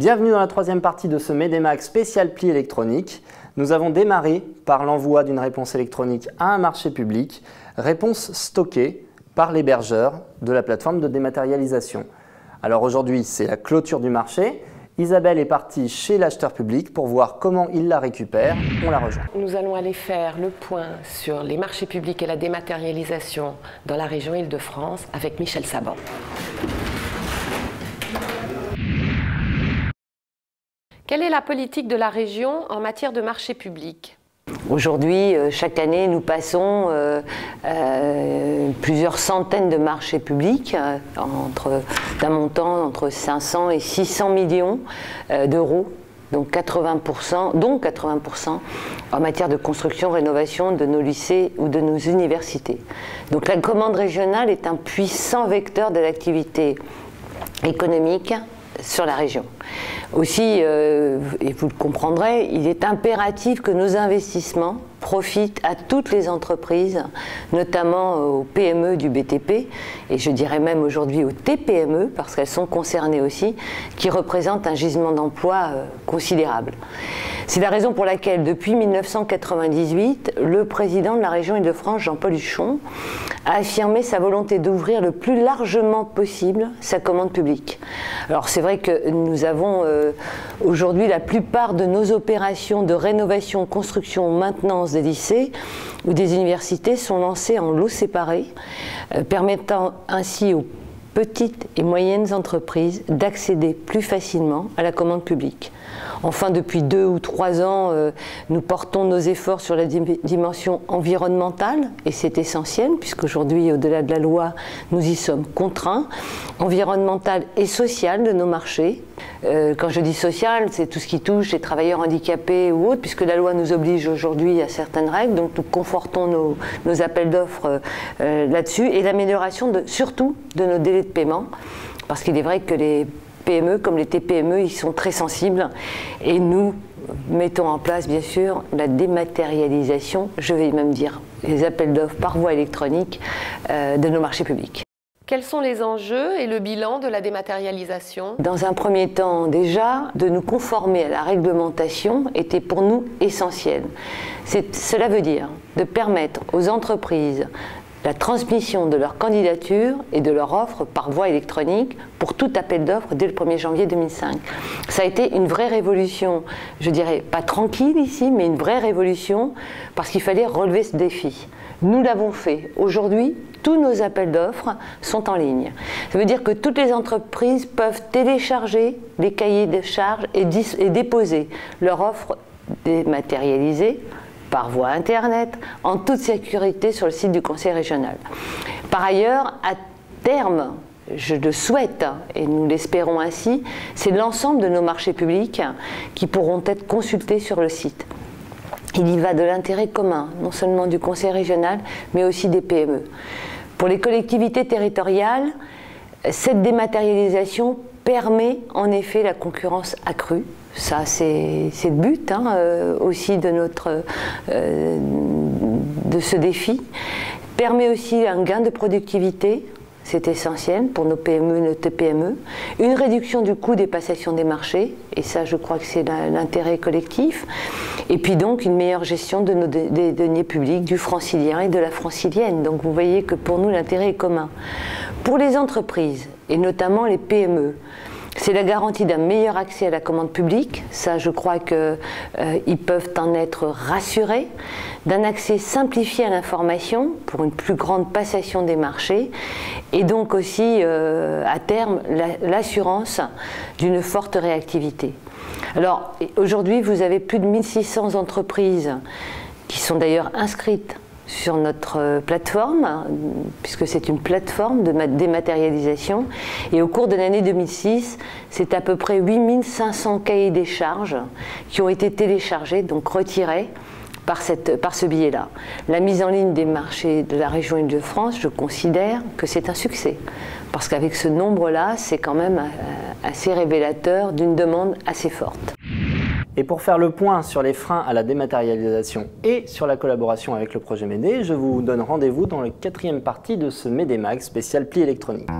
Bienvenue dans la troisième partie de ce MEDEMAG spécial pli électronique. Nous avons démarré par l'envoi d'une réponse électronique à un marché public, réponse stockée par l'hébergeur de la plateforme de dématérialisation. Alors aujourd'hui, c'est la clôture du marché. Isabelle est partie chez l'acheteur public pour voir comment il la récupère. On la rejoint. Nous allons aller faire le point sur les marchés publics et la dématérialisation dans la région Île-de-France avec Michel Saban. Quelle est la politique de la région en matière de marchés publics ? Aujourd'hui, chaque année, nous passons plusieurs centaines de marchés publics, d'un montant entre 500 et 600 millions d'euros, donc 80% en matière de construction, rénovation de nos lycées ou de nos universités. Donc la commande régionale est un puissant vecteur de l'activité économique sur la région. Aussi, et vous le comprendrez, il est impératif que nos investissements profitent à toutes les entreprises, notamment aux PME du BTP, et je dirais même aujourd'hui aux TPME, parce qu'elles sont concernées aussi, qui représentent un gisement d'emploi considérable. C'est la raison pour laquelle, depuis 1998, le président de la région Île-de-France, Jean-Paul Huchon, a affirmé sa volonté d'ouvrir le plus largement possible sa commande publique. Alors c'est vrai que nous avons aujourd'hui la plupart de nos opérations de rénovation, construction, maintenance des lycées ou des universités sont lancées en lots séparés, permettant ainsi aux petites et moyennes entreprises d'accéder plus facilement à la commande publique. Enfin, depuis 2 ou 3 ans, nous portons nos efforts sur la dimension environnementale, et c'est essentiel, puisqu'aujourd'hui, au-delà de la loi, nous y sommes contraints, environnementale et sociale de nos marchés. Quand je dis social, c'est tout ce qui touche les travailleurs handicapés ou autres, puisque la loi nous oblige aujourd'hui à certaines règles, donc nous confortons nos appels d'offres là-dessus, et l'amélioration surtout de nos délais de paiement, parce qu'il est vrai que les PME comme les TPME, ils sont très sensibles, et nous mettons en place bien sûr la dématérialisation, je vais même dire les appels d'offres par voie électronique de nos marchés publics. Quels sont les enjeux et le bilan de la dématérialisation ? Dans un premier temps, déjà, de nous conformer à la réglementation était pour nous essentiel. Cela veut dire de permettre aux entreprises la transmission de leur candidature et de leur offre par voie électronique pour tout appel d'offres dès le 1er janvier 2005. Ça a été une vraie révolution, je dirais pas tranquille ici, mais une vraie révolution parce qu'il fallait relever ce défi. Nous l'avons fait. Aujourd'hui, tous nos appels d'offres sont en ligne. Ça veut dire que toutes les entreprises peuvent télécharger les cahiers de charges et déposer leur offre dématérialisée par voie Internet, en toute sécurité sur le site du Conseil régional. Par ailleurs, à terme, je le souhaite, et nous l'espérons ainsi, c'est l'ensemble de nos marchés publics qui pourront être consultés sur le site. Il y va de l'intérêt commun, non seulement du Conseil régional, mais aussi des PME. Pour les collectivités territoriales, cette dématérialisation permet en effet la concurrence accrue. Ça, c'est le but aussi de ce défi. Permet aussi un gain de productivité, c'est essentiel pour nos PME et nos TPME. Une réduction du coût des passations des marchés, et ça je crois que c'est l'intérêt collectif. Et puis donc une meilleure gestion des deniers publics, du francilien et de la francilienne. Donc vous voyez que pour nous l'intérêt est commun. Pour les entreprises, et notamment les PME, c'est la garantie d'un meilleur accès à la commande publique, ça je crois qu'ils peuvent en être rassurés, d'un accès simplifié à l'information pour une plus grande passation des marchés, et donc aussi à terme l'assurance d'une forte réactivité. Alors aujourd'hui vous avez plus de 1600 entreprises qui sont d'ailleurs inscrites sur notre plateforme, puisque c'est une plateforme de dématérialisation, et au cours de l'année 2006, c'est à peu près 8500 cahiers des charges qui ont été téléchargés, donc retirés par ce biais-là. La mise en ligne des marchés de la région Île-de-France, je considère que c'est un succès, parce qu'avec ce nombre-là, c'est quand même assez révélateur d'une demande assez forte. Et pour faire le point sur les freins à la dématérialisation et sur la collaboration avec le projet MEDE, je vous donne rendez-vous dans la 4e partie de ce MEDEMAG spécial pli électronique.